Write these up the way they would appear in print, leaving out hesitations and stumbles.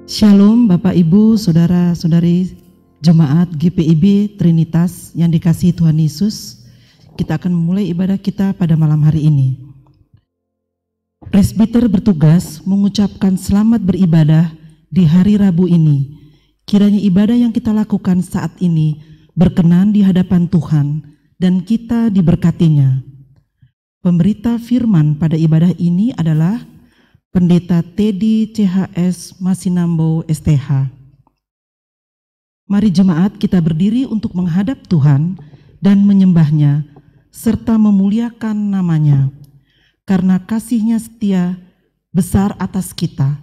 Shalom Bapak Ibu, Saudara-saudari Jemaat GPIB Trinitas yang dikasihi Tuhan Yesus. Kita akan memulai ibadah kita pada malam hari ini. Presbiter bertugas mengucapkan selamat beribadah di hari Rabu ini. Kiranya ibadah yang kita lakukan saat ini berkenan di hadapan Tuhan dan kita diberkatinya. Pemberita firman pada ibadah ini adalah Pendeta Teddy CHS Masinambo STH. Mari jemaat kita berdiri untuk menghadap Tuhan dan menyembahnya serta memuliakan namanya karena kasih-Nya setia besar atas kita.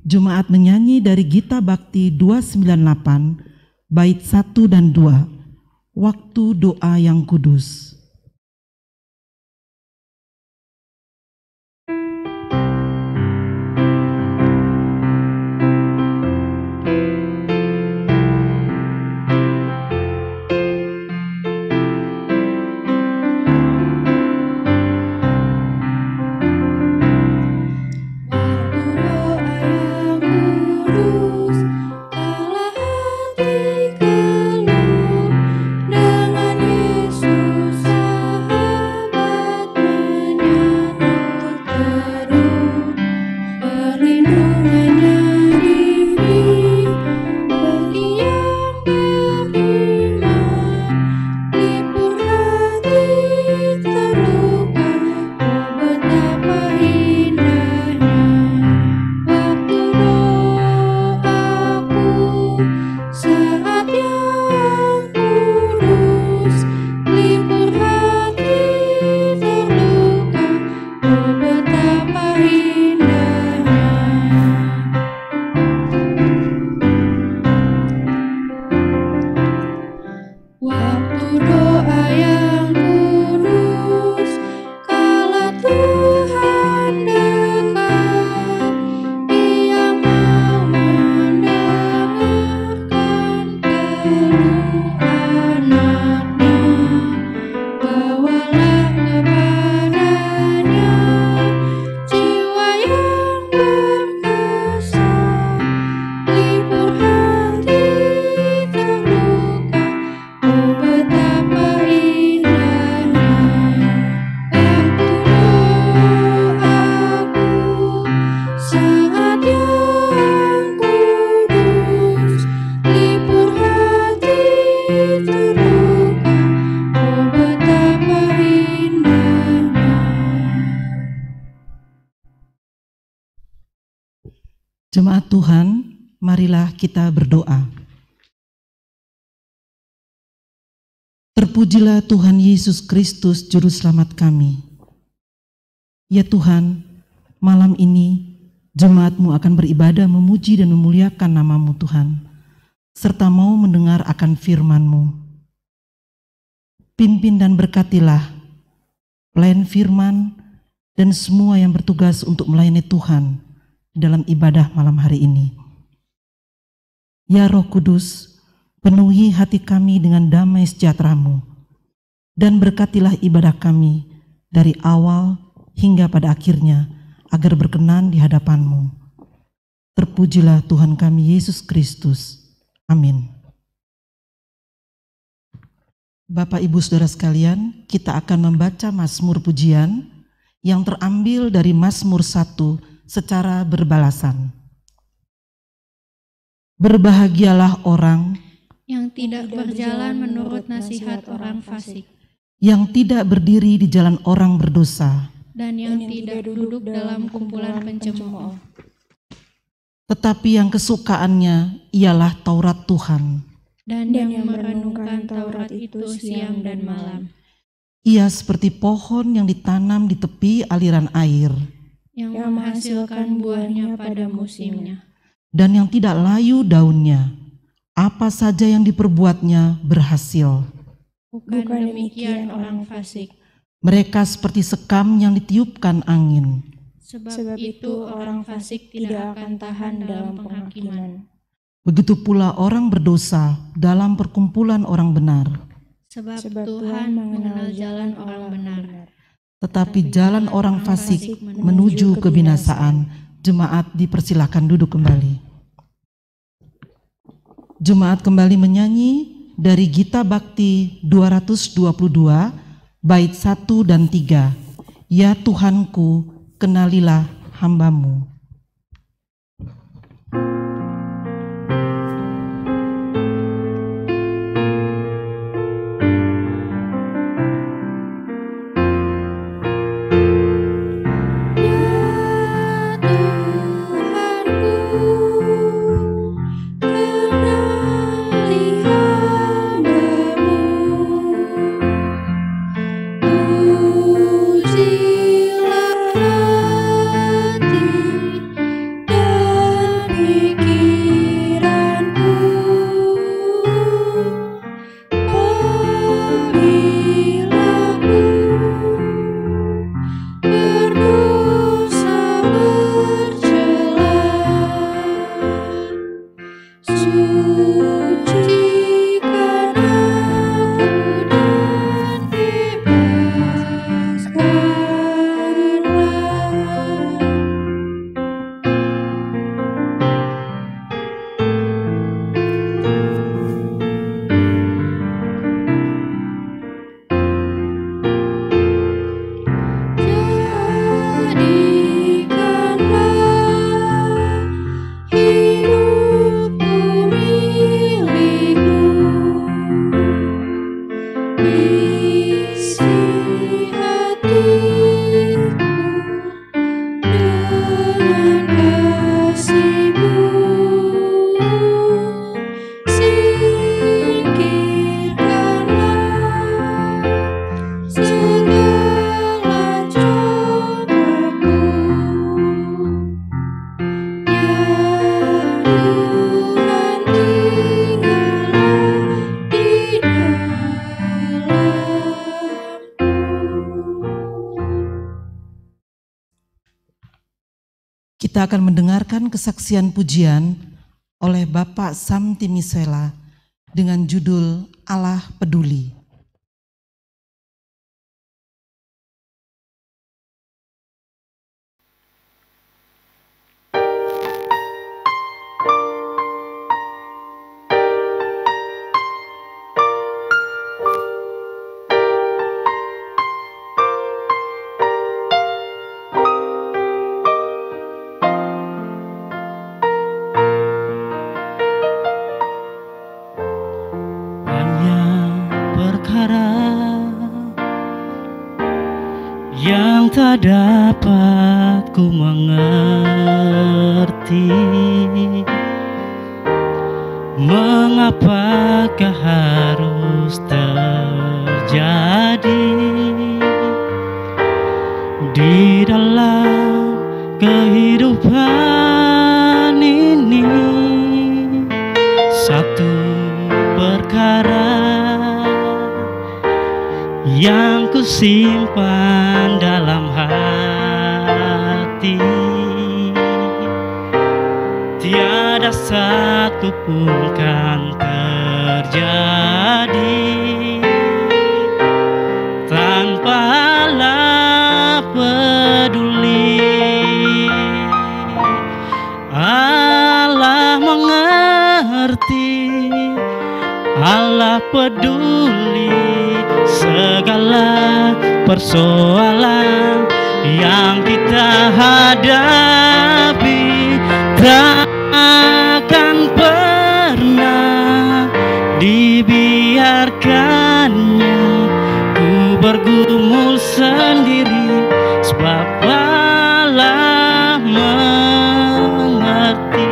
Jemaat menyanyi dari Gita Bakti 298 bait 1 dan 2, waktu doa yang kudus. Jemaat Tuhan, marilah kita berdoa. Terpujilah Tuhan Yesus Kristus, Juru Selamat kami. Ya Tuhan, malam ini jemaat-Mu akan beribadah memuji dan memuliakan nama-Mu Tuhan, serta mau mendengar akan firman-Mu. Pimpin dan berkatilah pelayan firman dan semua yang bertugas untuk melayani Tuhan dalam ibadah malam hari ini. Ya Roh Kudus, penuhi hati kami dengan damai sejahtera-Mu dan berkatilah ibadah kami dari awal hingga pada akhirnya agar berkenan di hadapan-Mu. Terpujilah Tuhan kami Yesus Kristus. Amin. Bapak Ibu Saudara sekalian, kita akan membaca Mazmur pujian yang terambil dari Mazmur 1 secara berbalasan. Berbahagialah orang yang tidak berjalan menurut nasihat orang fasik, yang tidak berdiri di jalan orang berdosa, dan yang tidak duduk dalam kumpulan pencemooh. Tetapi yang kesukaannya ialah Taurat Tuhan, dan yang merenungkan Taurat itu siang dan malam. Ia seperti pohon yang ditanam di tepi aliran air, yang menghasilkan buahnya pada musimnya, dan yang tidak layu daunnya. Apa saja yang diperbuatnya berhasil. Bukan demikian orang fasik. Mereka seperti sekam yang ditiupkan angin. Sebab itu orang fasik tidak akan tahan dalam penghakiman. Begitu pula orang berdosa dalam perkumpulan orang benar. Sebab Tuhan mengenal jalan orang benar. Tetapi jalan orang fasik menuju kebinasaan. Jemaat dipersilakan duduk kembali. Jemaat kembali menyanyi dari Gita Bakti 222, bait 1 dan 3. Ya Tuhanku, kenalilah hamba-Mu. Kita akan mendengarkan kesaksian pujian oleh Bapak Sam Timisela dengan judul Allah Peduli. Yang tak dapat ku mengerti, mengapakah harus terjadi di dalam kehidupan ini. Satu perkara yang ku simpan dalam hati, tiada satu pun kan terjadi tanpa Allah peduli. Allah mengerti, Allah peduli segala persoalan yang kita hadapi. Tak akan pernah dibiarkannya ku bergumul sendiri, sebab Allah mengerti.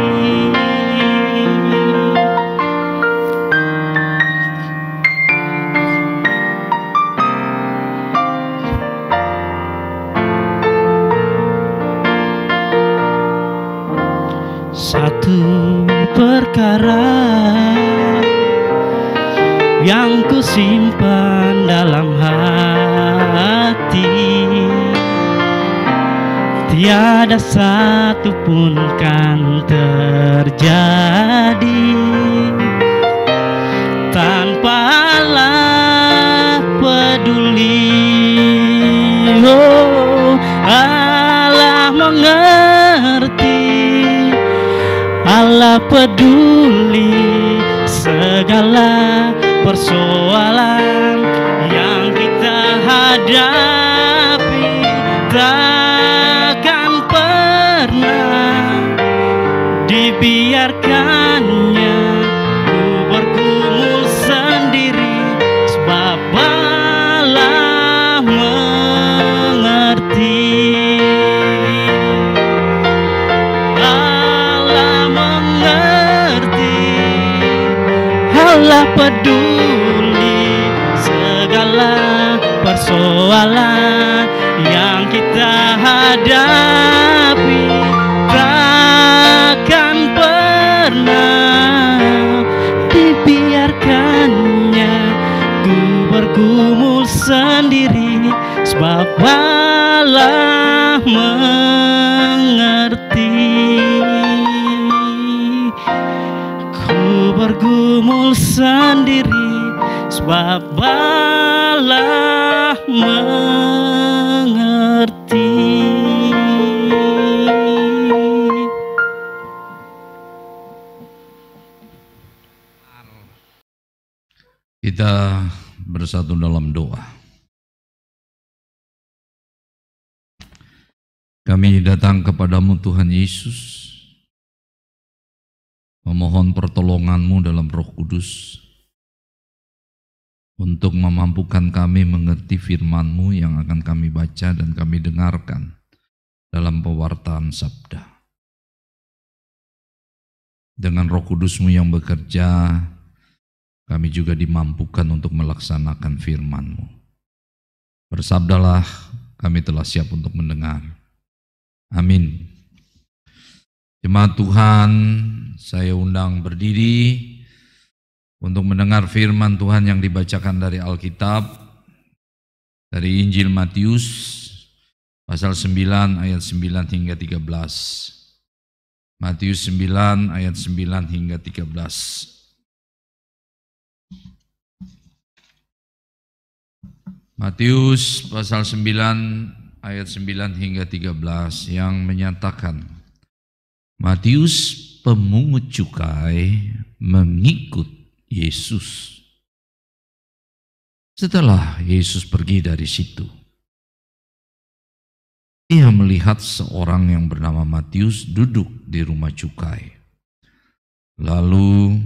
Satu perkara yang ku simpan dalam hati, tiada satu pun kan terjadi tanpa Allah peduli. Oh, Allah mengerti, Allah Allah peduli segala persoalan yang kita hadapi, takkan pernah dibiarkannya ku bergumul sendiri, sebab Allah mengerti. Allah mengerti, Allah peduli segala persoalan yang kita hadapi, takkan pernah dibiarkannya ku bergumul sendiri, sebab Allah mengerti. Ku bergumul sendiri, sebab Allah mengerti. Kita bersatu dalam doa. Kami datang kepadamu Tuhan Yesus, memohon pertolongan-Mu dalam Roh Kudus untuk memampukan kami mengerti firman-Mu yang akan kami baca dan kami dengarkan dalam pewartaan sabda. Dengan Roh Kudus-Mu yang bekerja, kami juga dimampukan untuk melaksanakan firman-Mu. Bersabdalah, kami telah siap untuk mendengar. Amin. Jemaat Tuhan, saya undang berdiri untuk mendengar firman Tuhan yang dibacakan dari Alkitab, dari Injil Matius, pasal 9 ayat 9 hingga 13. Matius 9 ayat 9 hingga 13. Matius pasal 9 ayat 9 hingga 13 yang menyatakan, Matius pemungut cukai mengikut Yesus. Setelah Yesus pergi dari situ, ia melihat seorang yang bernama Matius duduk di rumah cukai. Lalu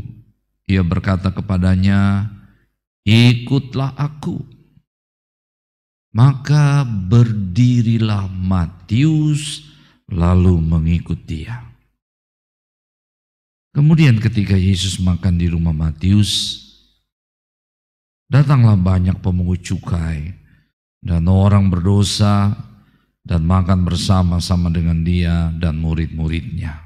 ia berkata kepadanya, "Ikutlah aku." Maka berdirilah Matius lalu mengikut dia. Kemudian ketika Yesus makan di rumah Matius, datanglah banyak pemungut cukai dan orang berdosa dan makan bersama-sama dengan dia dan murid-muridnya.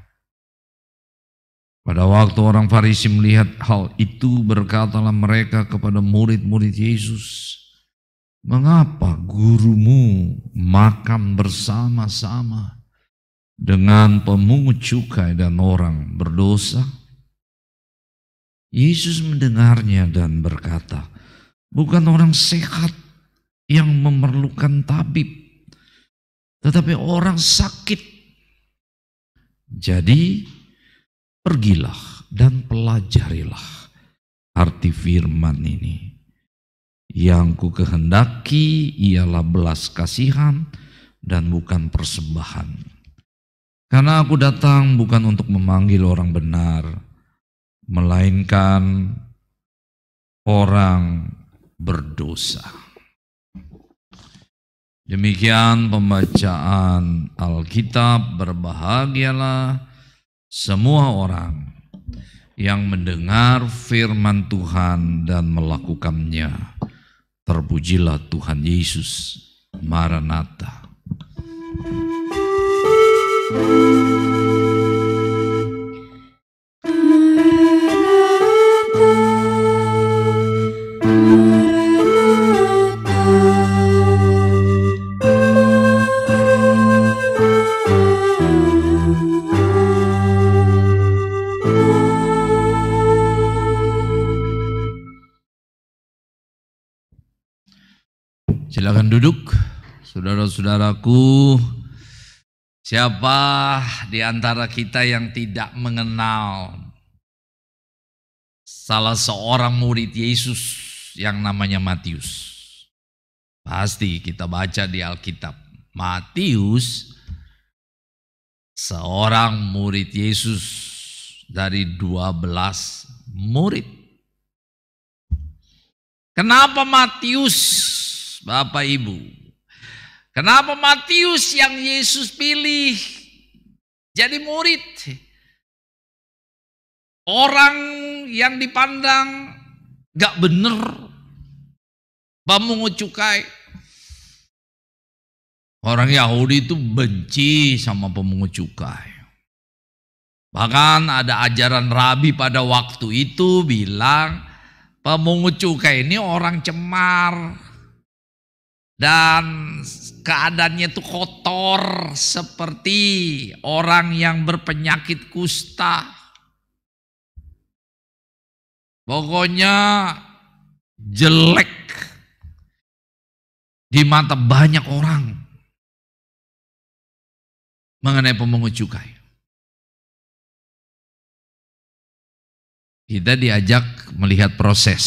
Pada waktu orang Farisi melihat hal itu, berkatalah mereka kepada murid-murid Yesus, "Mengapa gurumu makan bersama-sama dengan pemungut cukai dan orang berdosa?" Yesus mendengarnya dan berkata, "Bukan orang sehat yang memerlukan tabib, tetapi orang sakit. Jadi pergilah dan pelajarilah arti firman ini. Yang ku kehendaki ialah belas kasihan dan bukan persembahan. Karena aku datang bukan untuk memanggil orang benar, melainkan orang berdosa." Demikian pembacaan Alkitab. Berbahagialah semua orang yang mendengar firman Tuhan dan melakukannya. Terpujilah Tuhan Yesus. Maranatha. Silakan duduk, saudara-saudaraku. Siapa di antara kita yang tidak mengenal salah seorang murid Yesus yang namanya Matius? Pasti kita baca di Alkitab. Matius seorang murid Yesus dari 12 murid. Kenapa Matius, Bapak Ibu? Kenapa Matius yang Yesus pilih jadi murid? Orang yang dipandang gak bener, pemungut cukai. Orang Yahudi itu benci sama pemungut cukai. Bahkan ada ajaran rabi pada waktu itu bilang pemungut cukai ini orang cemar dan keadaannya itu kotor seperti orang yang berpenyakit kusta. Pokoknya jelek di mata banyak orang mengenai pemungut cukai. Kita diajak melihat proses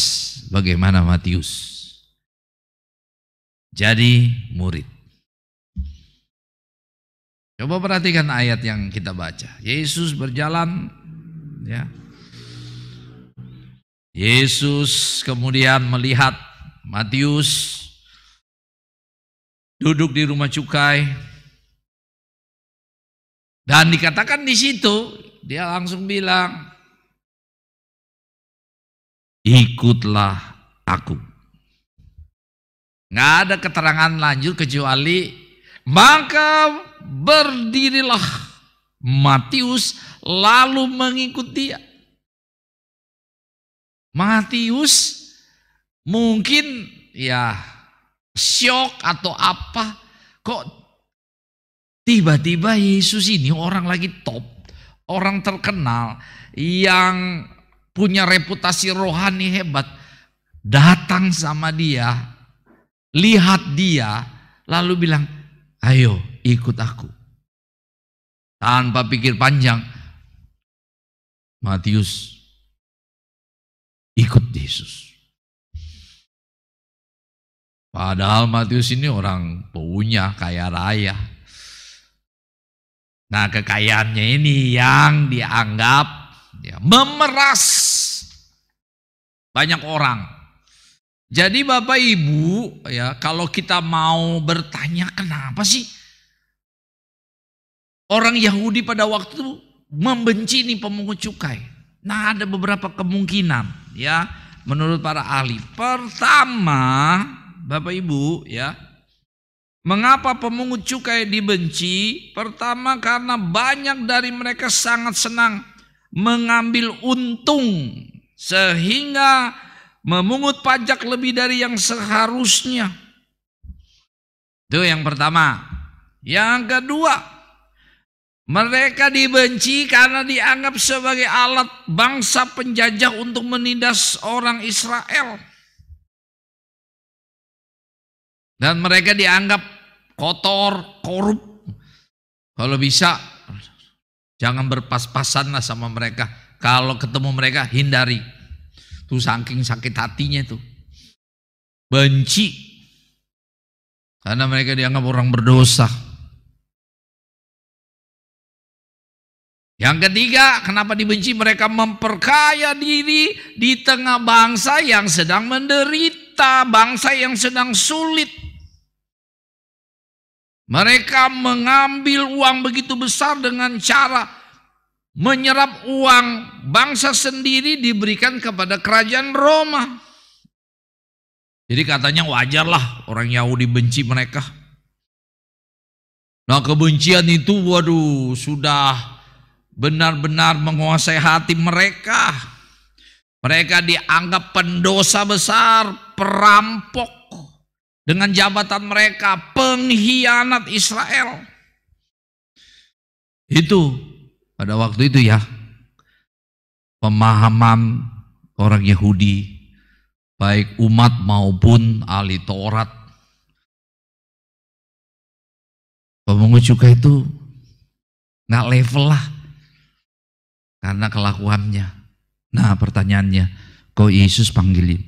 bagaimana Matius jadi murid. Coba perhatikan ayat yang kita baca. Yesus berjalan, ya. Yesus kemudian melihat Matius duduk di rumah cukai. Dan dikatakan di situ, dia langsung bilang, ikutlah aku. Nggak ada keterangan lanjut kecuali, maka berdirilah Matius lalu mengikut dia. Matius mungkin ya syok atau apa, kok tiba-tiba Yesus ini orang lagi top, orang terkenal yang punya reputasi rohani hebat, datang sama dia, lihat dia, lalu bilang, ayo ikut aku. Tanpa pikir panjang, Matius ikut Yesus. Padahal Matius ini orang punya, kaya raya. Nah, kekayaannya ini yang dianggap ya, memeras banyak orang. Jadi Bapak Ibu, ya, kalau kita mau bertanya kenapa sih orang Yahudi pada waktu itu membenci nih pemungut cukai? Nah, ada beberapa kemungkinan ya menurut para ahli. Pertama, Bapak Ibu ya, mengapa pemungut cukai dibenci? Pertama karena banyak dari mereka sangat senang mengambil untung sehingga memungut pajak lebih dari yang seharusnya. Itu yang pertama. Yang kedua, mereka dibenci karena dianggap sebagai alat bangsa penjajah untuk menindas orang Israel. Dan mereka dianggap kotor, korup. Kalau bisa, jangan berpas-pasan lah sama mereka. Kalau ketemu mereka, hindari. Tuh saking sakit hatinya tuh. Benci. Karena mereka dianggap orang berdosa. Yang ketiga, kenapa dibenci? Mereka memperkaya diri di tengah bangsa yang sedang menderita, bangsa yang sedang sulit. Mereka mengambil uang begitu besar dengan cara menyerap uang bangsa sendiri diberikan kepada kerajaan Roma. Jadi katanya wajarlah orang Yahudi benci mereka. Nah, kebencian itu waduh sudah benar-benar menguasai hati mereka. Mereka dianggap pendosa besar, perampok dengan jabatan mereka, pengkhianat Israel. Itu pada waktu itu ya, pemahaman orang Yahudi, baik umat maupun ahli Taurat. Pemungut cukai itu Nggak level lah. Karena kelakuannya. Nah pertanyaannya, kok Yesus panggilin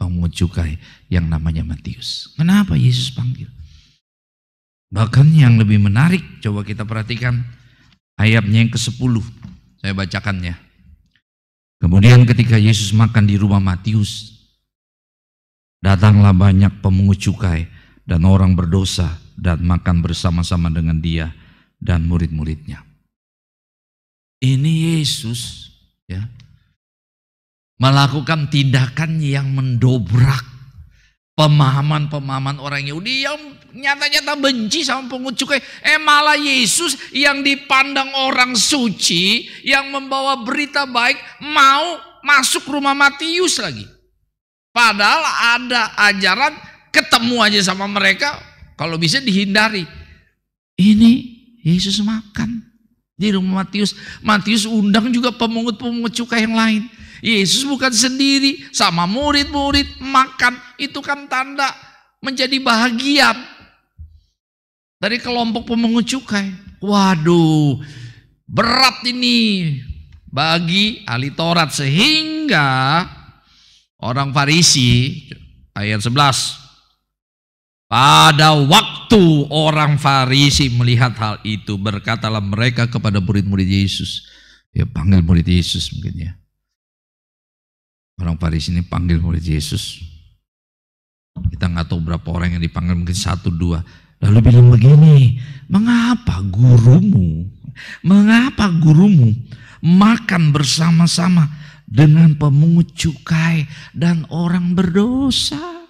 pemungut cukai yang namanya Matius? Kenapa Yesus panggil? Bahkan yang lebih menarik, coba kita perhatikan ayatnya yang ke-10. Saya bacakannya. Kemudian ketika Yesus makan di rumah Matius, datanglah banyak pemungut cukai dan orang berdosa dan makan bersama-sama dengan dia dan murid-muridnya. Ini Yesus ya melakukan tindakan yang mendobrak pemahaman-pemahaman orang Yahudi yang nyata-nyata benci sama pemungut cukai. Malah Yesus yang dipandang orang suci, yang membawa berita baik, mau masuk rumah Matius lagi. Padahal ada ajaran ketemu aja sama mereka, kalau bisa dihindari. Ini Yesus makan di rumah Matius. Matius undang juga pemungut-pemungut cukai yang lain. Yesus bukan sendiri, sama murid-murid makan. Itu kan tanda menjadi bahagian dari kelompok pemungut cukai. Waduh, berat ini bagi ahli Taurat. Sehingga orang Farisi, ayat 11. Pada waktu orang Farisi melihat hal itu, berkatalah mereka kepada murid-murid Yesus. Ya panggil murid Yesus mungkin ya. Orang Farisi ini panggil murid Yesus. Kita nggak tahu berapa orang yang dipanggil, mungkin 1, 2. Lalu bilang begini, mengapa gurumu makan bersama-sama dengan pemungut cukai dan orang berdosa?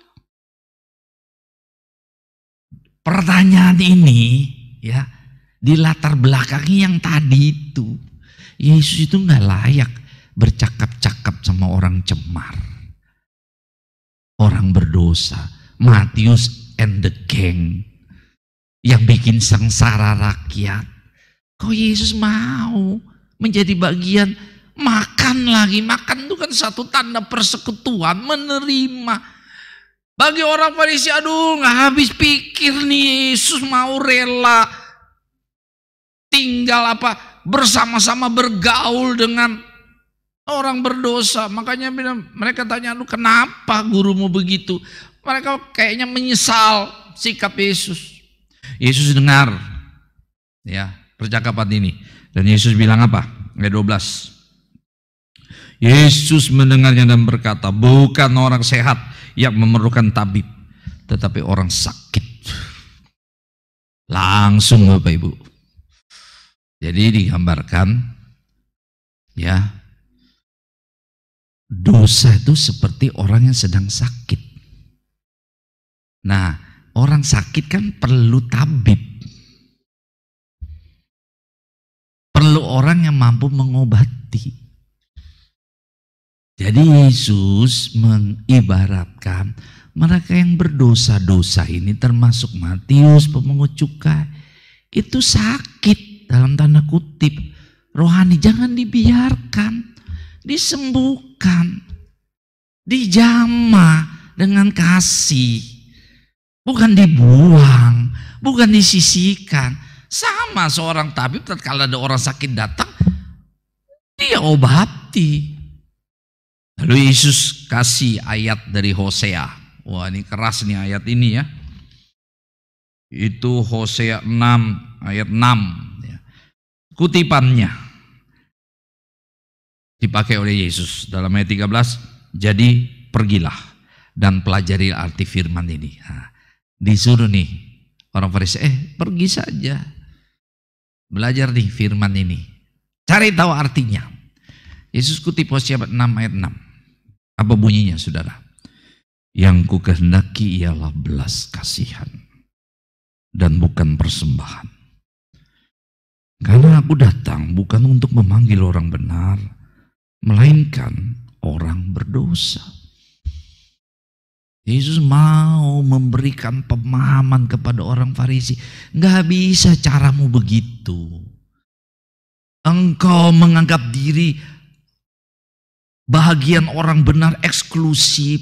Pertanyaan ini ya di latar belakangnya yang tadi itu, Yesus itu nggak layak bercakap-cakap sama orang cemar, orang berdosa, Matius and the gang yang bikin sengsara rakyat. Kok Yesus mau menjadi bagian makan lagi? Makan itu kan satu tanda persekutuan, menerima. Bagi orang Farisi, aduh nggak habis pikir nih, Yesus mau rela tinggal bersama-sama bergaul dengan orang berdosa. Makanya mereka tanya, lu kenapa gurumu begitu? Mereka kayaknya menyesal sikap Yesus. Yesus dengar ya percakapan ini. Dan Yesus bilang apa? Ayat 12. Yesus mendengarnya dan berkata, bukan orang sehat yang memerlukan tabib, tetapi orang sakit. Langsung Bapak Ibu. Jadi digambarkan ya, dosa itu seperti orang yang sedang sakit. Nah, orang sakit kan perlu tabib. Perlu orang yang mampu mengobati. Jadi Yesus mengibaratkan mereka yang berdosa-dosa ini, termasuk Matius pemungut cukai, itu sakit dalam tanda kutip rohani. Jangan dibiarkan, disembuhkan, dijamah dengan kasih, bukan dibuang, bukan disisihkan. Sama seorang tabib, tatkala ada orang sakit datang, dia obati. Lalu Yesus kasih ayat dari Hosea. Wah, ini keras nih ayat ini ya. Itu Hosea 6 ayat 6 ya. Kutipannya dipakai oleh Yesus dalam ayat 13. Jadi pergilah dan pelajari arti firman ini. Nah, disuruh nih orang Farisi, pergi saja belajar nih firman ini, cari tahu artinya. Yesus kutip Hosea 6 ayat 6. Apa bunyinya saudara? Yang ku kehendaki ialah belas kasihan dan bukan persembahan. Karena aku datang bukan untuk memanggil orang benar, melainkan orang berdosa. Yesus mau memberikan pemahaman kepada orang Farisi. Nggak bisa caramu begitu. Engkau menganggap diri bahagian orang benar eksklusif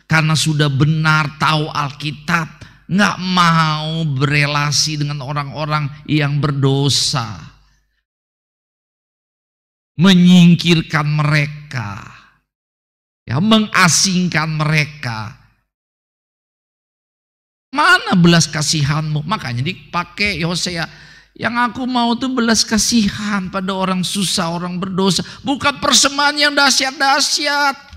karena sudah benar tahu Alkitab, nggak mau berelasi dengan orang-orang yang berdosa. menyingkirkan mereka, ya, mengasingkan mereka. Mana belas kasihanmu? Makanya dipakai Hosea, yang aku mau tuh belas kasihan pada orang susah, orang berdosa, bukan persembahan yang dahsyat-dahsyat.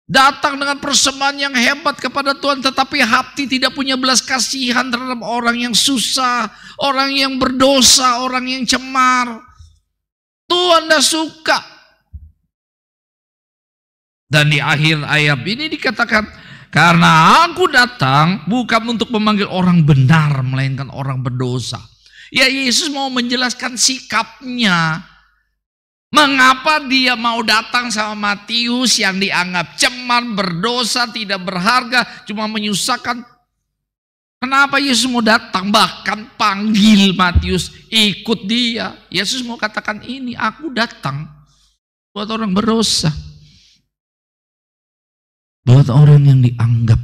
Datang dengan persembahan yang hebat kepada Tuhan, tetapi hati tidak punya belas kasihan terhadap orang yang susah, orang yang berdosa, orang yang cemar. Tuhan tidak suka. Dan di akhir ayat ini dikatakan, karena aku datang bukan untuk memanggil orang benar, melainkan orang berdosa. Ya, Yesus mau menjelaskan sikapnya. Mengapa dia mau datang sama Matius yang dianggap cemar, berdosa, tidak berharga, cuma menyusahkan. Kenapa Yesus mau datang? Bahkan panggil Matius, ikut dia. Yesus mau katakan ini, aku datang buat orang berdosa. Buat orang yang dianggap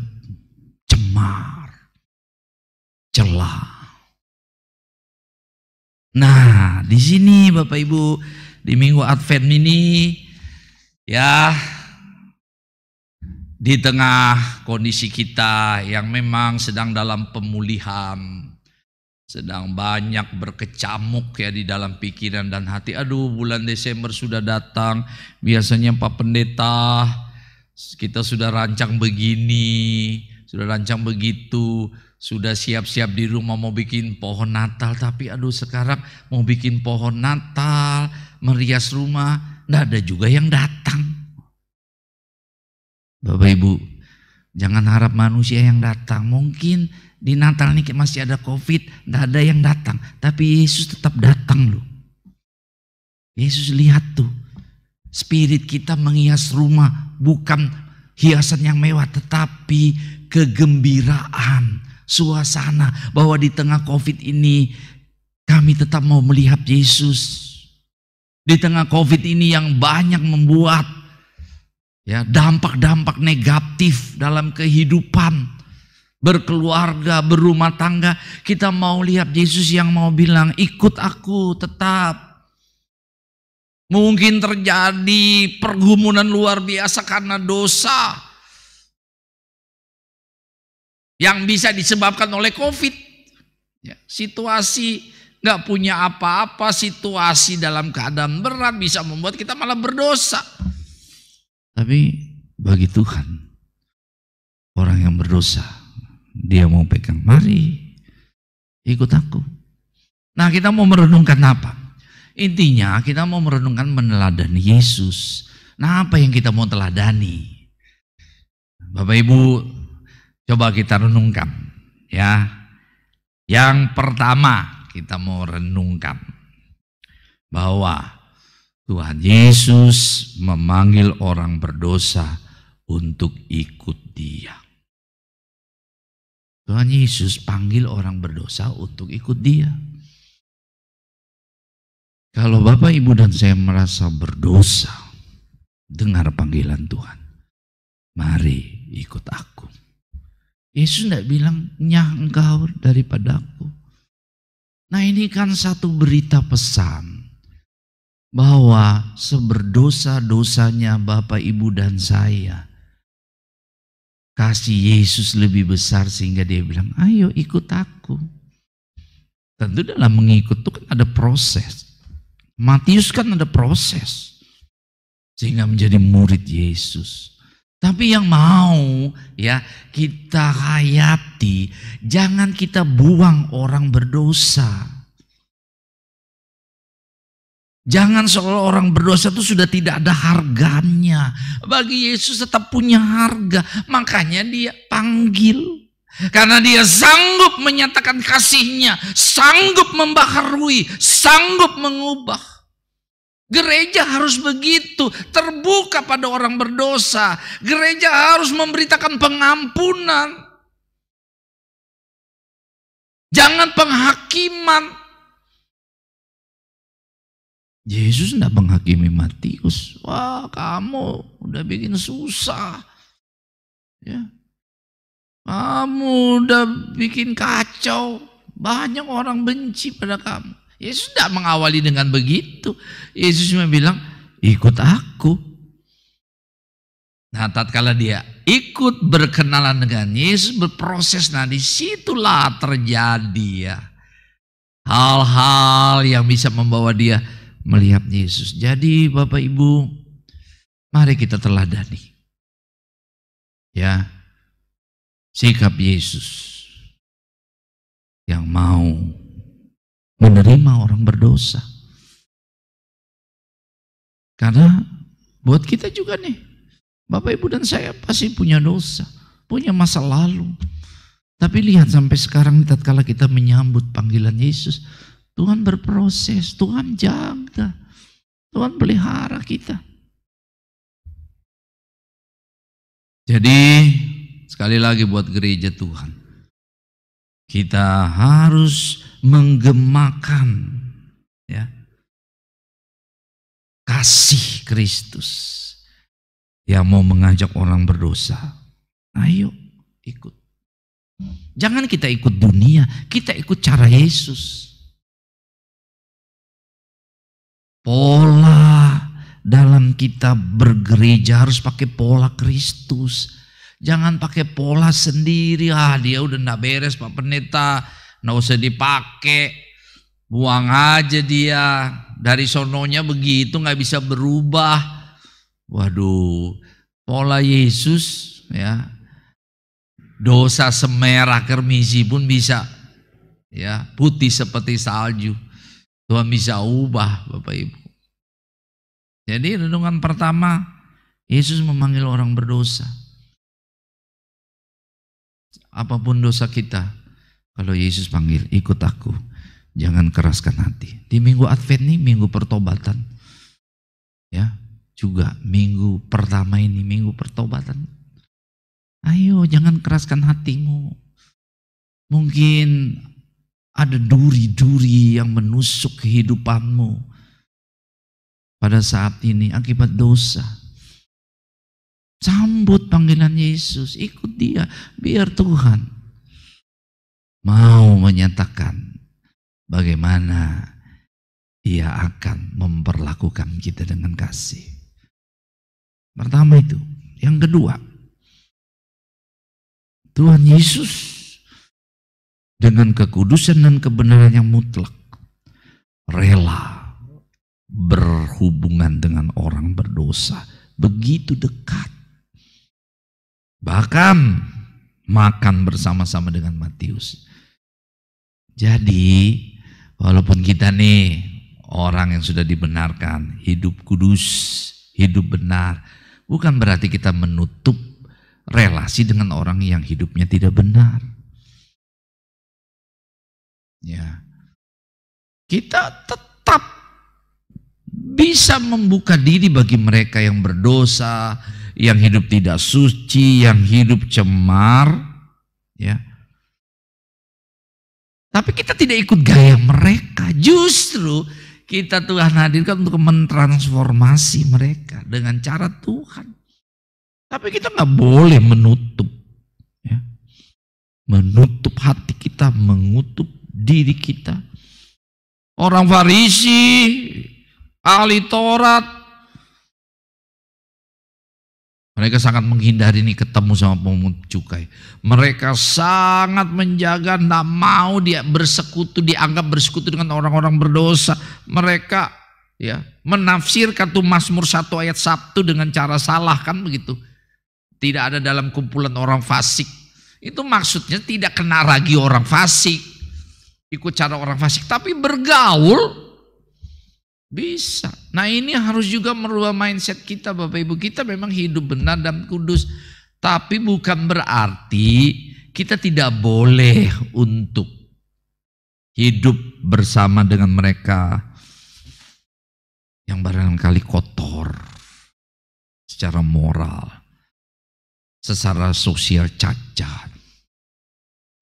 cemar, celah. Nah, di sini Bapak Ibu, di Minggu Advent ini, ya, di tengah kondisi kita yang memang sedang dalam pemulihan, sedang banyak berkecamuk ya di dalam pikiran dan hati. Aduh, bulan Desember sudah datang, biasanya Pak Pendeta, kita sudah rancang begini, sudah rancang begitu, sudah siap-siap di rumah mau bikin pohon Natal, tapi aduh sekarang mau bikin pohon Natal, merias rumah, enggak ada juga yang datang. Bapak Ibu, jangan harap manusia yang datang. Mungkin di Natal ini masih ada COVID, enggak ada yang datang, tapi Yesus tetap datang loh. Yesus lihat tuh, spirit kita menghias rumah, bukan hiasan yang mewah, tetapi kegembiraan, suasana bahwa di tengah COVID ini kami tetap mau melihat Yesus. Di tengah COVID ini yang banyak membuat ya dampak-dampak negatif dalam kehidupan, berkeluarga, berumah tangga, kita mau lihat Yesus yang mau bilang, ikut aku tetap. Mungkin terjadi pergumulan luar biasa karena dosa yang bisa disebabkan oleh COVID. Ya, situasi gak punya apa-apa, situasi dalam keadaan berat bisa membuat kita malah berdosa. Tapi bagi Tuhan, orang yang berdosa, dia mau pegang, mari ikut aku. Nah, kita mau merenungkan apa? Intinya kita mau merenungkan meneladani Yesus. Nah, apa yang kita mau teladani? Bapak Ibu, coba kita renungkan ya. Yang pertama kita mau renungkan bahwa Tuhan Yesus memanggil orang berdosa untuk ikut Dia. Tuhan Yesus panggil orang berdosa untuk ikut Dia. Kalau Bapak, Ibu, dan saya merasa berdosa, dengar panggilan Tuhan. Mari ikut aku. Yesus tidak bilang, nyah engkau daripada aku. Nah, ini kan satu berita pesan bahwa seberdosa-dosanya Bapak, Ibu, dan saya, kasih Yesus lebih besar sehingga dia bilang, ayo ikut aku. Tentu dalam mengikut itu kan ada proses. Matius kan ada proses sehingga menjadi murid Yesus. Tapi yang mau ya kita hayati, jangan kita buang orang berdosa. Jangan seolah orang berdosa itu sudah tidak ada harganya. Bagi Yesus tetap punya harga, makanya dia panggil. Karena dia sanggup menyatakan kasihnya, sanggup membaharui, sanggup mengubah. Gereja harus begitu, terbuka pada orang berdosa. Gereja harus memberitakan pengampunan. Jangan penghakiman. Yesus tidak menghakimi Matius. Wah, kamu udah bikin susah. Ya. Kamu udah bikin kacau, banyak orang benci pada kamu. Yesus tidak mengawali dengan begitu. Yesus cuma bilang, ikut aku. Nah, tatkala dia ikut berkenalan dengan Yesus, berproses, nah disitulah terjadi ya hal-hal yang bisa membawa dia melihat Yesus. Jadi Bapak Ibu, mari kita teladani ya sikap Yesus yang mau menerima orang berdosa. Karena buat kita juga nih, Bapak Ibu dan saya pasti punya dosa, punya masa lalu. Tapi lihat sampai sekarang tatkala kita menyambut panggilan Yesus, Tuhan berproses, Tuhan jaga, Tuhan pelihara kita. Jadi sekali lagi buat gereja Tuhan, kita harus menggemakan ya kasih Kristus yang mau mengajak orang berdosa. Ayo ikut. Jangan kita ikut dunia, kita ikut cara Yesus. Pola dalam kita bergereja harus pakai pola Kristus. Jangan pakai pola sendiri. Dia udah enggak beres Pak Pendeta, enggak usah dipakai. Buang aja dia. Dari sononya begitu, enggak bisa berubah. Waduh, pola Yesus ya. Dosa semerah kermisi pun bisa ya putih seperti salju. Tuhan bisa ubah Bapak Ibu. Jadi renungan pertama, Yesus memanggil orang berdosa. Apapun dosa kita, kalau Yesus panggil, ikut aku. Jangan keraskan hati. Di minggu Advent ini, minggu pertobatan. Ya, juga minggu pertama ini, minggu pertobatan. Ayo jangan keraskan hatimu. Mungkin ada duri-duri yang menusuk kehidupanmu pada saat ini akibat dosa. Sambut panggilan Yesus, ikut dia, biar Tuhan mau menyatakan bagaimana Dia akan memperlakukan kita dengan kasih. Pertama itu. Yang kedua, Tuhan Yesus dengan kekudusan dan kebenaran yang mutlak rela berhubungan dengan orang berdosa begitu dekat. Bahkan makan bersama-sama dengan Matius. Jadi walaupun kita nih orang yang sudah dibenarkan, hidup kudus, hidup benar, bukan berarti kita menutup relasi dengan orang yang hidupnya tidak benar. Ya. Kita tetap bisa membuka diri bagi mereka yang berdosa, yang hidup tidak suci, yang hidup cemar, ya. Tapi kita tidak ikut gaya mereka. Justru kita Tuhan hadirkan untuk mentransformasi mereka dengan cara Tuhan. Tapi kita nggak boleh menutup, ya. Menutup hati kita, mengutuk diri kita. Orang Farisi, ahli Taurat, mereka sangat menghindari nih ketemu sama pemungut cukai. Mereka sangat menjaga, tidak mau dia bersekutu, dianggap bersekutu dengan orang-orang berdosa. Mereka ya menafsirkan tuh Mazmur 1 ayat 1 dengan cara salah, kan begitu. Tidak ada dalam kumpulan orang fasik. Itu maksudnya tidak kena ragi orang fasik, ikut cara orang fasik, tapi bergaul bisa. Nah ini harus juga merubah mindset kita Bapak Ibu. Kita memang hidup benar dan kudus, tapi bukan berarti kita tidak boleh untuk hidup bersama dengan mereka yang barangkali kotor secara moral, secara sosial cacat,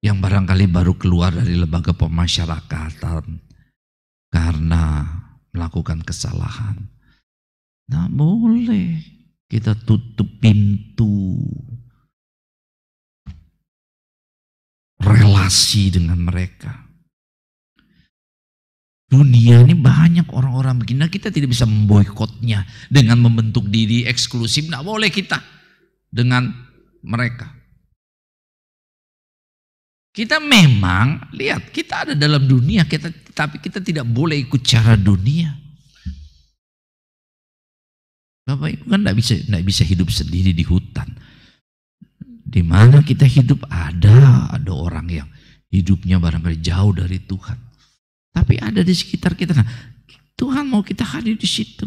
yang barangkali baru keluar dari lembaga pemasyarakatan karena melakukan kesalahan. Nah boleh kita tutup pintu relasi dengan mereka. Dunia ini banyak orang-orang begini. Nah, kita tidak bisa memboikotnya dengan membentuk diri eksklusif. Nggak boleh kita dengan mereka. Kita memang, lihat, kita ada dalam dunia, tapi kita tidak boleh ikut cara dunia. Bapak Ibu kan nggak bisa hidup sendiri di hutan. Di mana kita hidup ada orang yang hidupnya barangkali jauh dari Tuhan. Tapi ada di sekitar kita. Nah, Tuhan mau kita hadir di situ.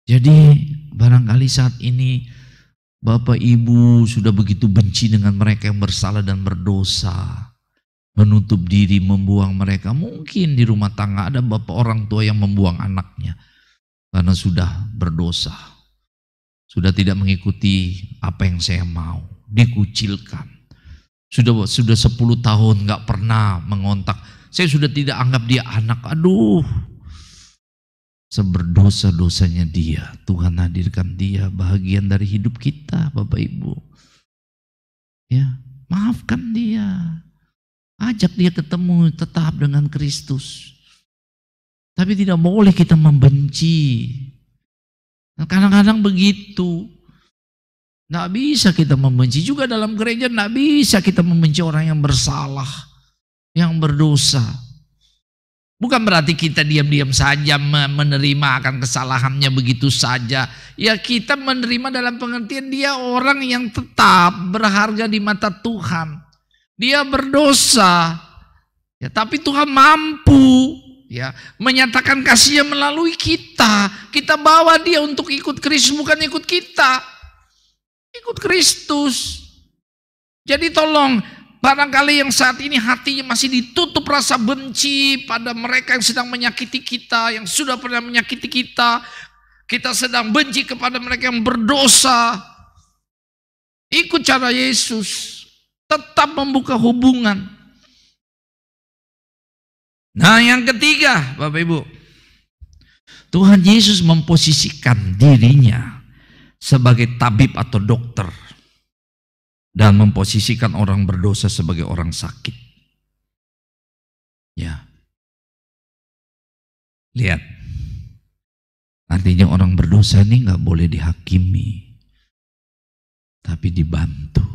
Jadi barangkali saat ini Bapak Ibu sudah begitu benci dengan mereka yang bersalah dan berdosa. Menutup diri, membuang mereka. Mungkin di rumah tangga ada bapak orang tua yang membuang anaknya. Karena sudah berdosa. Sudah tidak mengikuti apa yang saya mau. Dikucilkan. Sudah 10 tahun gak pernah mengontak. Saya sudah tidak anggap dia anak. Aduh. Seberdosa-dosanya dia. Tuhan hadirkan dia bahagian dari hidup kita, Bapak Ibu. Ya, maafkan dia. Ajak dia ketemu tetap dengan Kristus. Tapi tidak boleh kita membenci. Kadang-kadang begitu. Nggak bisa kita membenci. Juga dalam gereja nggak bisa kita membenci orang yang bersalah, yang berdosa. Bukan berarti kita diam-diam saja menerima akan kesalahannya begitu saja. Ya kita menerima dalam pengertian dia orang yang tetap berharga di mata Tuhan. Dia berdosa. Ya, tapi Tuhan mampu ya menyatakan kasih-Nya melalui kita. Kita bawa dia untuk ikut Kristus, bukan ikut kita. Ikut Kristus. Jadi tolong, barangkali yang saat ini hatinya masih ditutup rasa benci pada mereka yang sedang menyakiti kita, yang sudah pernah menyakiti kita. Kita sedang benci kepada mereka yang berdosa. Ikut cara Yesus. Tetap membuka hubungan. Nah, yang ketiga, Bapak Ibu. Tuhan Yesus memposisikan dirinya sebagai tabib atau dokter dan memposisikan orang berdosa sebagai orang sakit. Ya. Lihat. Artinya orang berdosa ini nggak boleh dihakimi. Tapi dibantu.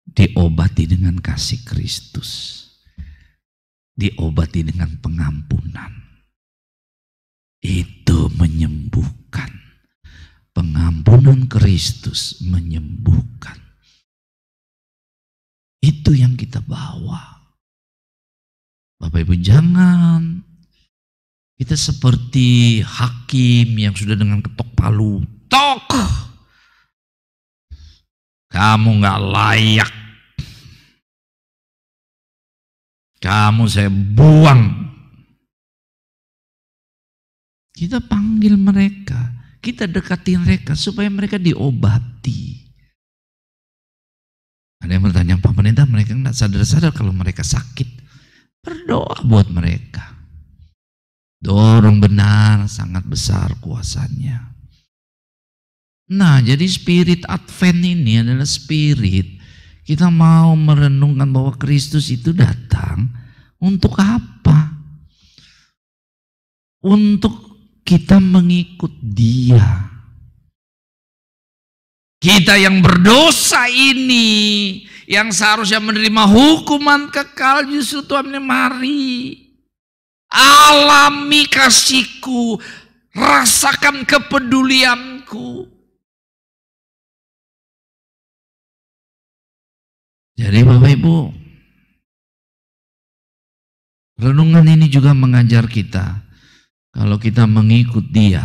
Diobati dengan kasih Kristus. Diobati dengan pengampunan. Itu menyembuhkan. Pengampunan Kristus menyembuhkan. Itu yang kita bawa. Bapak Ibu, jangan kita seperti hakim yang sudah dengan ketok palu. Tok! Kamu gak layak. Kamu saya buang. Kita panggil mereka. Kita dekati mereka supaya mereka diobati. Ada yang bertanya, pemerintah mereka tidak sadar-sadar kalau mereka sakit. Berdoa buat mereka. Dorong benar, sangat besar kuasanya. Nah, jadi spirit Advent ini adalah spirit kita mau merenungkan bahwa Kristus itu datang untuk apa? Untuk kita mengikut Dia. Kita yang berdosa ini, yang seharusnya menerima hukuman kekal, justru Tuhan mari. Alami kasih-Ku, rasakan kepedulian-Ku. Jadi Bapak Ibu, renungan ini juga mengajar kita. Kalau kita mengikut Dia,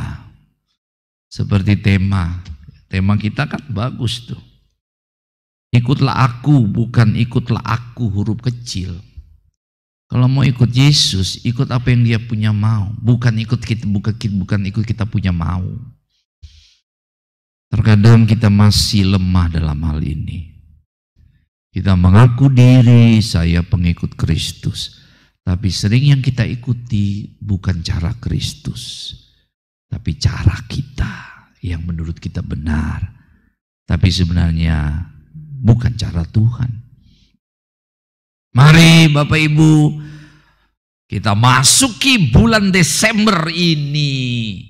seperti tema kita kan bagus tuh. Ikutlah Aku, bukan ikutlah aku huruf kecil. Kalau mau ikut Yesus, ikut apa yang Dia punya mau, bukan ikut kita punya mau. Terkadang kita masih lemah dalam hal ini. Kita mengaku diri saya pengikut Kristus. Tapi sering yang kita ikuti bukan cara Kristus, tapi cara kita yang menurut kita benar. Tapi sebenarnya bukan cara Tuhan. Mari Bapak Ibu, kita masuki bulan Desember ini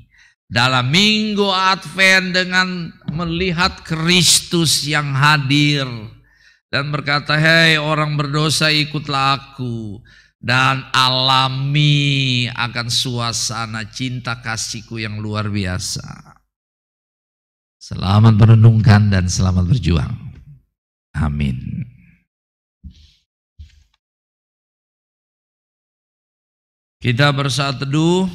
dalam minggu Advent dengan melihat Kristus yang hadir dan berkata, "Hei orang berdosa, ikutlah aku dan alami akan suasana cinta kasihku yang luar biasa." Selamat merenungkan dan selamat berjuang. Amin. Kita bersaat teduh.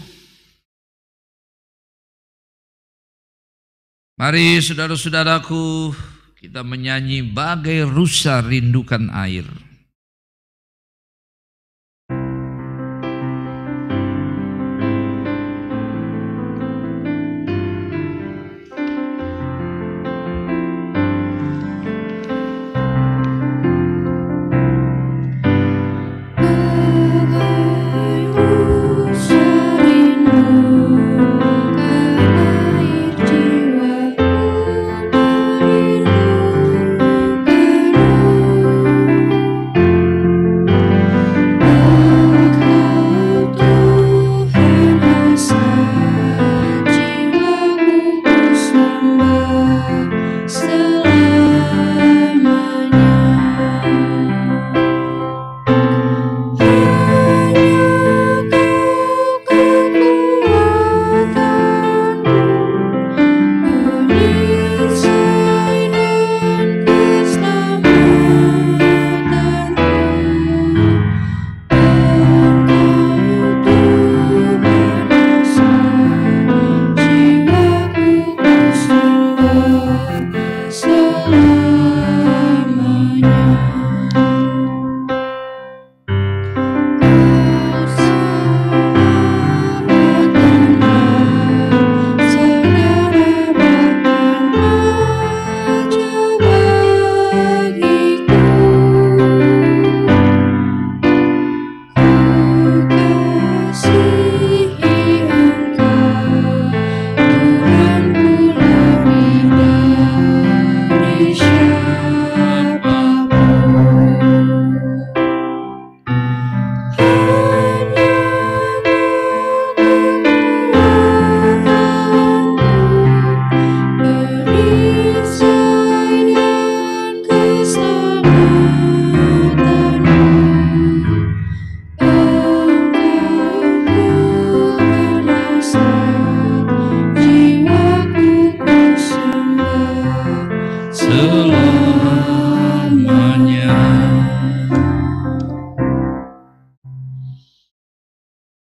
Mari saudara-saudaraku, kita menyanyi bagai rusa rindukan air.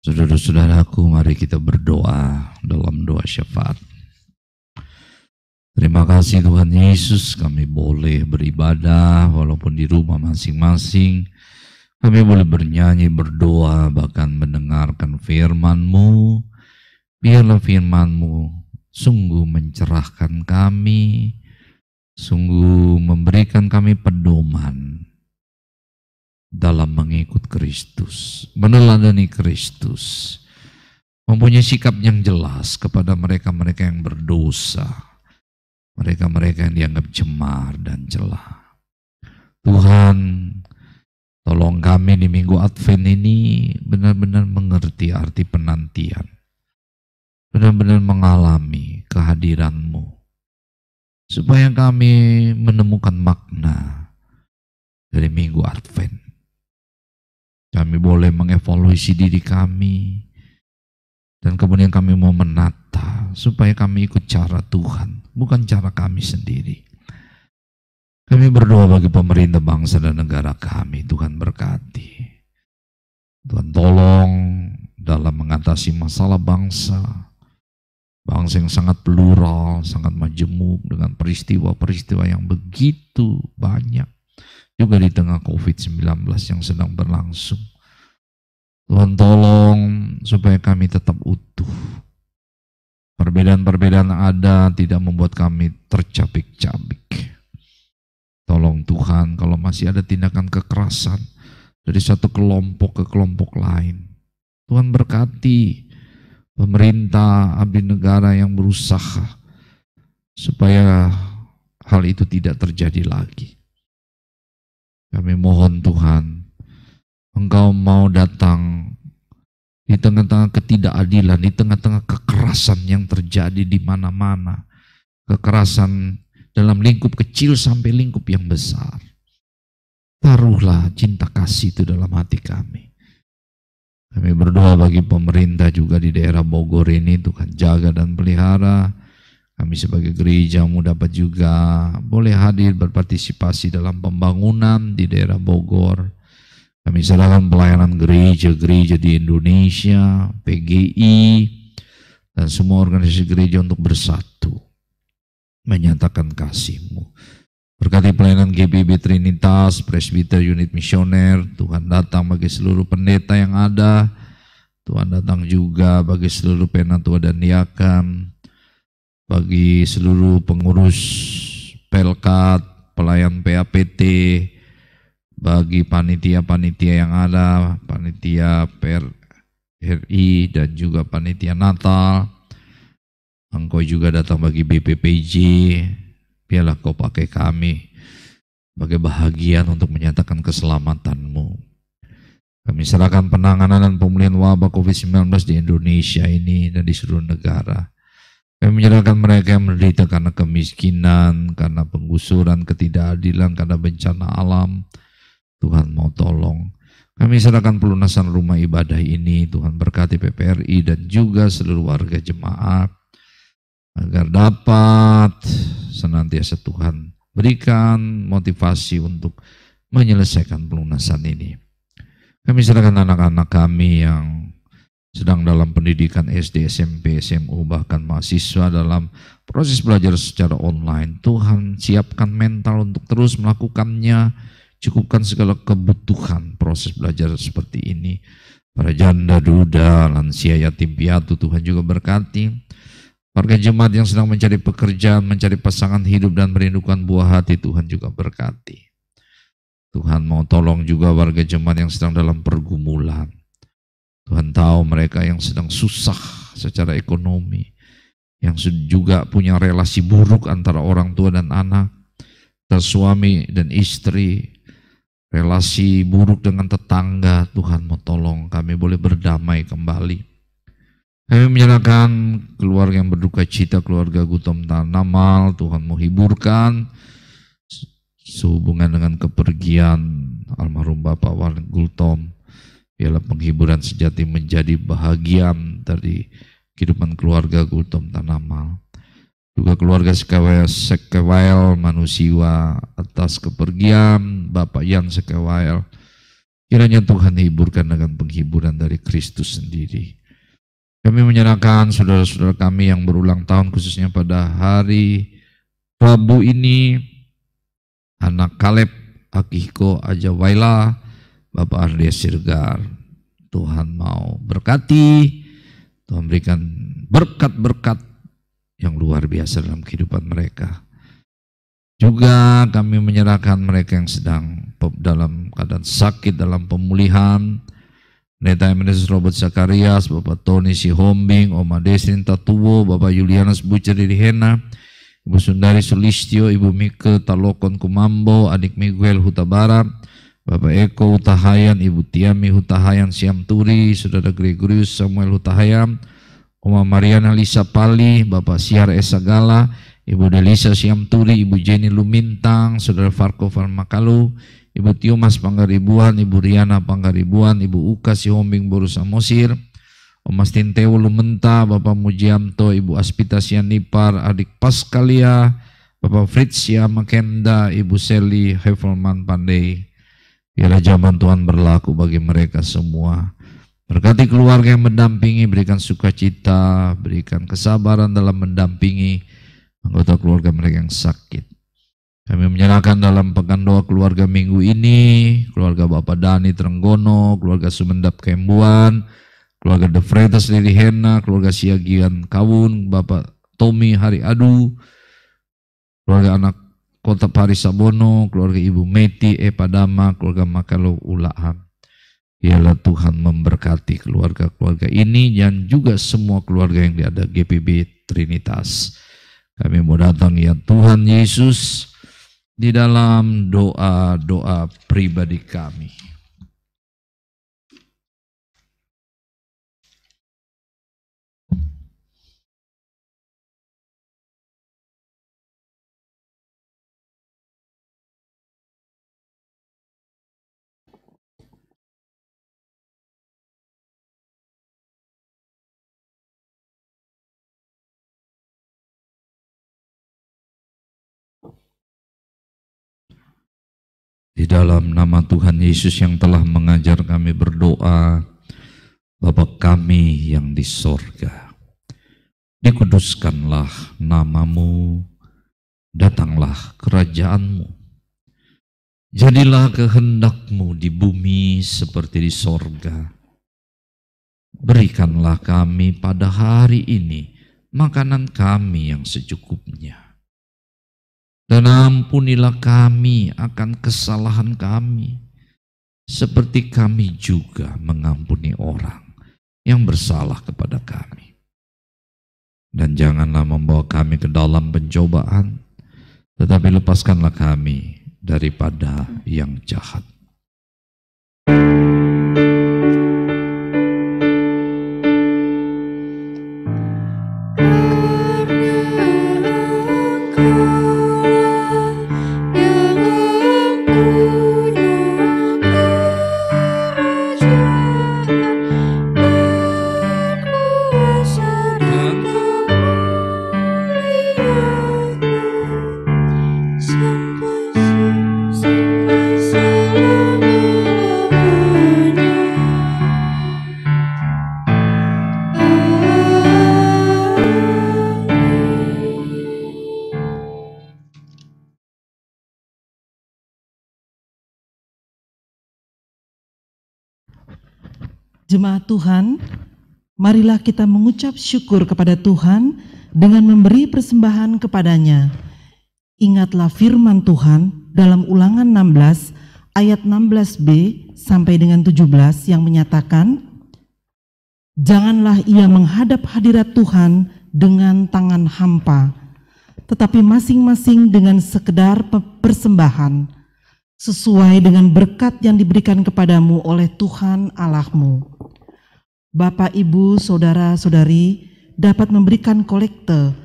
Saudara-saudaraku, mari kita berdoa dalam doa syafaat. Terima kasih Tuhan Yesus, kami boleh beribadah walaupun di rumah masing-masing. Kami boleh bernyanyi, berdoa, bahkan mendengarkan firman-Mu. Biarlah firman-Mu sungguh mencerahkan kami, sungguh memberikan kami pedoman dalam mengikut Kristus, meneladani Kristus, mempunyai sikap yang jelas kepada mereka-mereka yang berdosa, mereka-mereka yang dianggap cemar dan celah. Tuhan, tolong kami di minggu Advent ini benar-benar mengerti arti penantian, benar-benar mengalami kehadiran-Mu, supaya kami menemukan makna dari minggu Advent. Kami boleh mengevaluasi diri kami, dan kemudian kami mau menata supaya kami ikut cara Tuhan, bukan cara kami sendiri. Kami berdoa bagi pemerintah bangsa dan negara kami, Tuhan berkati. Tuhan tolong dalam mengatasi masalah bangsa yang sangat plural, sangat majemuk dengan peristiwa-peristiwa yang begitu banyak. Juga di tengah COVID-19 yang sedang berlangsung. Tuhan tolong supaya kami tetap utuh. Perbedaan-perbedaan ada tidak membuat kami tercabik-cabik. Tolong Tuhan, kalau masih ada tindakan kekerasan dari satu kelompok ke kelompok lain, Tuhan berkati pemerintah, abdi negara yang berusaha supaya hal itu tidak terjadi lagi. Kami mohon Tuhan, Engkau mau datang di tengah-tengah ketidakadilan, di tengah-tengah kekerasan yang terjadi di mana-mana. Kekerasan dalam lingkup kecil sampai lingkup yang besar. Taruhlah cinta kasih itu dalam hati kami. Kami berdoa bagi pemerintah juga di daerah Bogor ini, Tuhan jaga dan pelihara. Kami sebagai gerejamu dapat juga boleh hadir berpartisipasi dalam pembangunan di daerah Bogor. Kami serahkan pelayanan gereja-gereja di Indonesia, PGI, dan semua organisasi gereja untuk bersatu, menyatakan kasih-Mu. Berkati pelayanan GPB Trinitas, Presbiter Unit Misioner, Tuhan datang bagi seluruh pendeta yang ada, Tuhan datang juga bagi seluruh penatua dan diakan, bagi seluruh pengurus Pelkat, pelayan PAPT, bagi panitia-panitia yang ada, panitia PRRI dan juga panitia Natal. Engkau juga datang bagi BPPJ, biarlah Kau pakai kami sebagai bahagian untuk menyatakan keselamatan-Mu. Kami serahkan penanganan dan pemulihan wabah COVID-19 di Indonesia ini dan di seluruh negara. Kami menyerahkan mereka yang menderita karena kemiskinan, karena penggusuran, ketidakadilan, karena bencana alam. Tuhan mau tolong. Kami serahkan pelunasan rumah ibadah ini, Tuhan berkati PPRI dan juga seluruh warga jemaat, agar dapat senantiasa Tuhan berikan motivasi untuk menyelesaikan pelunasan ini. Kami serahkan anak-anak kami yang sedang dalam pendidikan SD, SMP, SMU, bahkan mahasiswa dalam proses belajar secara online. Tuhan siapkan mental untuk terus melakukannya, cukupkan segala kebutuhan proses belajar seperti ini. Para janda, duda, lansia, yatim piatu, Tuhan juga berkati. Warga jemaat yang sedang mencari pekerjaan, mencari pasangan hidup dan merindukan buah hati, Tuhan juga berkati. Tuhan mau tolong juga warga jemaat yang sedang dalam pergumulan. Tuhan tahu mereka yang sedang susah secara ekonomi, yang juga punya relasi buruk antara orang tua dan anak, antara suami dan istri, relasi buruk dengan tetangga. Tuhan mau tolong kami boleh berdamai kembali. Kami menyerahkan keluarga yang berduka cita, keluarga Gutom Tanamal, Tuhan mau hiburkan sehubungan dengan kepergian almarhum Bapak Warren Gultom. Biarlah penghiburan sejati menjadi bahagian dari kehidupan keluarga Gultom Tanamal. Juga keluarga Sekewael Manusiwa atas kepergian Bapak Yan Sekewael. Kiranya Tuhan hiburkan dengan penghiburan dari Kristus sendiri. Kami menyerahkan saudara-saudara kami yang berulang tahun, khususnya pada hari Rabu ini, anak Kaleb Akihko Ajawaila, Bapak Ardias Sirgar. Tuhan mau berkati, Tuhan berikan berkat-berkat yang luar biasa dalam kehidupan mereka. Juga kami menyerahkan mereka yang sedang dalam keadaan sakit, dalam pemulihan. Pendeta Emeris Robert Zakarias, Bapak Tony Sihombing, Oma Desrin Tatuwo, Bapak Julianus Bucer di Hena, Ibu Sundari Sulistyo, Ibu Mike Talokon Kumambo, Adik Miguel Hutabara, Bapak Eko Hutahayan, Ibu Tiami Hutahayan Siamturi, Saudara Gregorius Samuel Hutahayan, Oma Mariana Lisa Pali, Bapak Siar Esagala, Ibu Delisa Siamturi, Ibu Jenny Lumintang, Saudara Farko Farmakalu, Ibu Tiomas Panggaribuan, Ibu Riana Panggaribuan, Ibu Uka Sihombing Boru Samosir, Om Astinteo Lumenta, Bapak Mujiamto, Ibu Aspita Sianipar, Adik Paskalia, Bapak Fritzia Makenda, Ibu Seli Hevelman Pandey. Biarlah zaman Tuhan berlaku bagi mereka semua. Berkati keluarga yang mendampingi, berikan sukacita, berikan kesabaran dalam mendampingi anggota keluarga mereka yang sakit. Kami menyerahkan dalam pekan doa keluarga minggu ini, keluarga Bapak Dani Trenggono, keluarga Sumendap Kembuan, keluarga De Freitas Lili Hena, keluarga Siagian Kawun, Bapak Tommy Hari Adu, keluarga anak Kota Paris Sabono, keluarga Ibu Meti Epadama, keluarga Makalo Ulahan. Biarlah Tuhan memberkati keluarga-keluarga ini dan juga semua keluarga yang ada GPB Trinitas. Kami mau datang ya Tuhan Yesus di dalam doa-doa pribadi kami. dalam nama Tuhan Yesus yang telah mengajar kami berdoa, Bapa kami yang di sorga, dikuduskanlah namamu, datanglah kerajaanmu, jadilah kehendakmu di bumi seperti di sorga. Berikanlah kami pada hari ini makanan kami yang secukupnya. Dan ampunilah kami akan kesalahan kami, seperti kami juga mengampuni orang yang bersalah kepada kami. Dan janganlah membawa kami ke dalam pencobaan, tetapi lepaskanlah kami daripada yang jahat. Jemaat Tuhan, marilah kita mengucap syukur kepada Tuhan dengan memberi persembahan kepadanya. Ingatlah firman Tuhan dalam Ulangan 16 ayat 16b sampai dengan 17 yang menyatakan, janganlah ia menghadap hadirat Tuhan dengan tangan hampa, tetapi masing-masing dengan sekedar persembahan, sesuai dengan berkat yang diberikan kepadamu oleh Tuhan Allahmu. Bapak, Ibu, Saudara-saudari dapat memberikan kolekte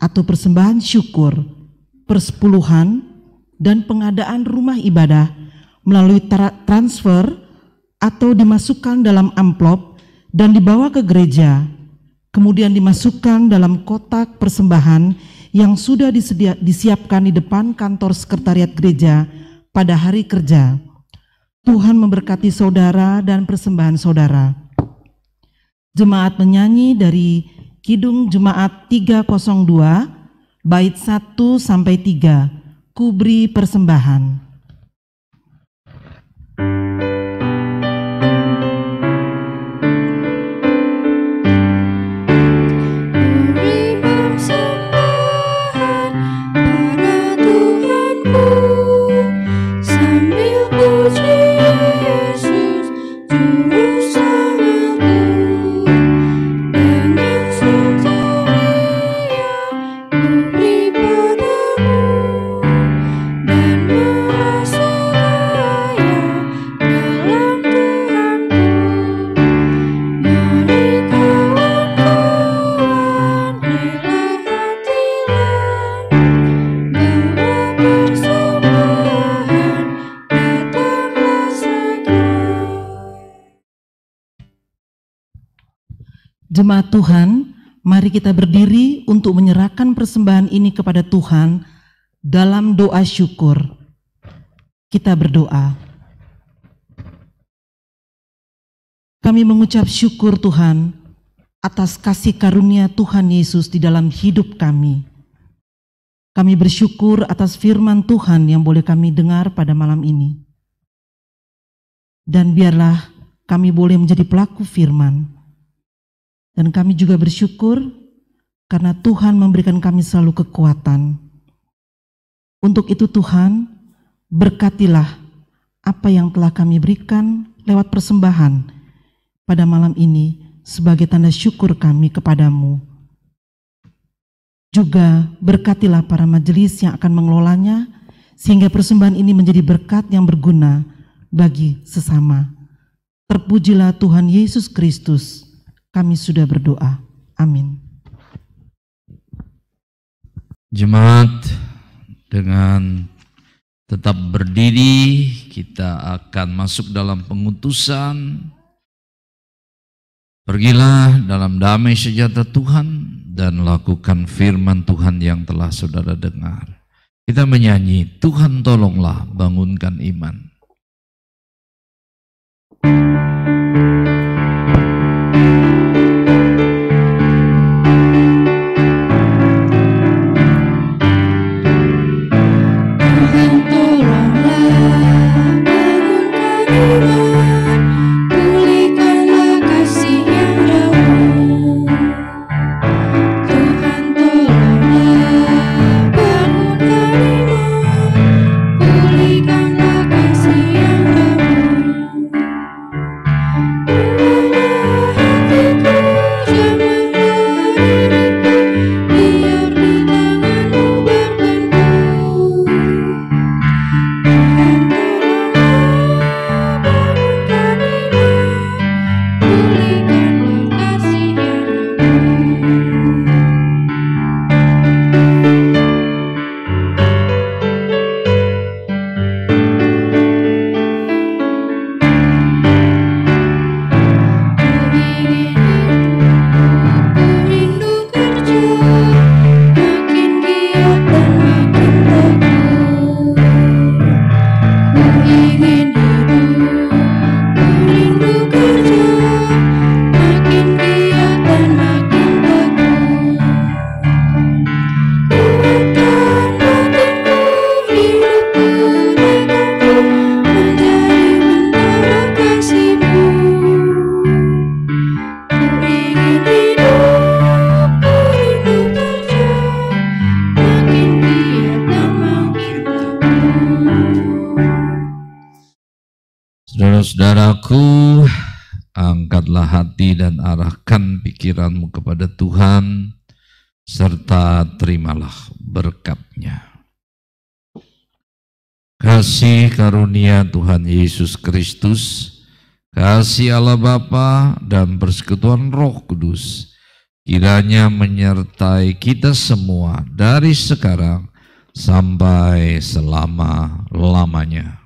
atau persembahan syukur, persepuluhan, dan pengadaan rumah ibadah melalui transfer atau dimasukkan dalam amplop dan dibawa ke gereja, kemudian dimasukkan dalam kotak persembahan yang sudah disiapkan di depan kantor sekretariat gereja pada hari kerja. Tuhan memberkati saudara dan persembahan saudara. Jemaat menyanyi dari Kidung Jemaat 302, bait 1 sampai 3, Kubri Persembahan. Jemaat Tuhan, mari kita berdiri untuk menyerahkan persembahan ini kepada Tuhan dalam doa syukur. Kita berdoa. Kami mengucap syukur Tuhan atas kasih karunia Tuhan Yesus di dalam hidup kami. Kami bersyukur atas firman Tuhan yang boleh kami dengar pada malam ini. Dan biarlah kami boleh menjadi pelaku firman. Dan kami juga bersyukur karena Tuhan memberikan kami selalu kekuatan. Untuk itu Tuhan, berkatilah apa yang telah kami berikan lewat persembahan pada malam ini sebagai tanda syukur kami kepadamu. Juga berkatilah para majelis yang akan mengelolanya, sehingga persembahan ini menjadi berkat yang berguna bagi sesama. Terpujilah Tuhan Yesus Kristus. Kami sudah berdoa. Amin. Jemaat, dengan tetap berdiri, kita akan masuk dalam pengutusan. Pergilah dalam damai sejahtera Tuhan dan lakukan firman Tuhan yang telah saudara dengar. Kita menyanyi, Tuhan tolonglah bangunkan iman. Saudaraku, angkatlah hati dan arahkan pikiranmu kepada Tuhan, serta terimalah berkat-Nya. Kasih karunia Tuhan Yesus Kristus, kasih Allah Bapa dan persekutuan Roh Kudus, kiranya menyertai kita semua dari sekarang sampai selama-lamanya.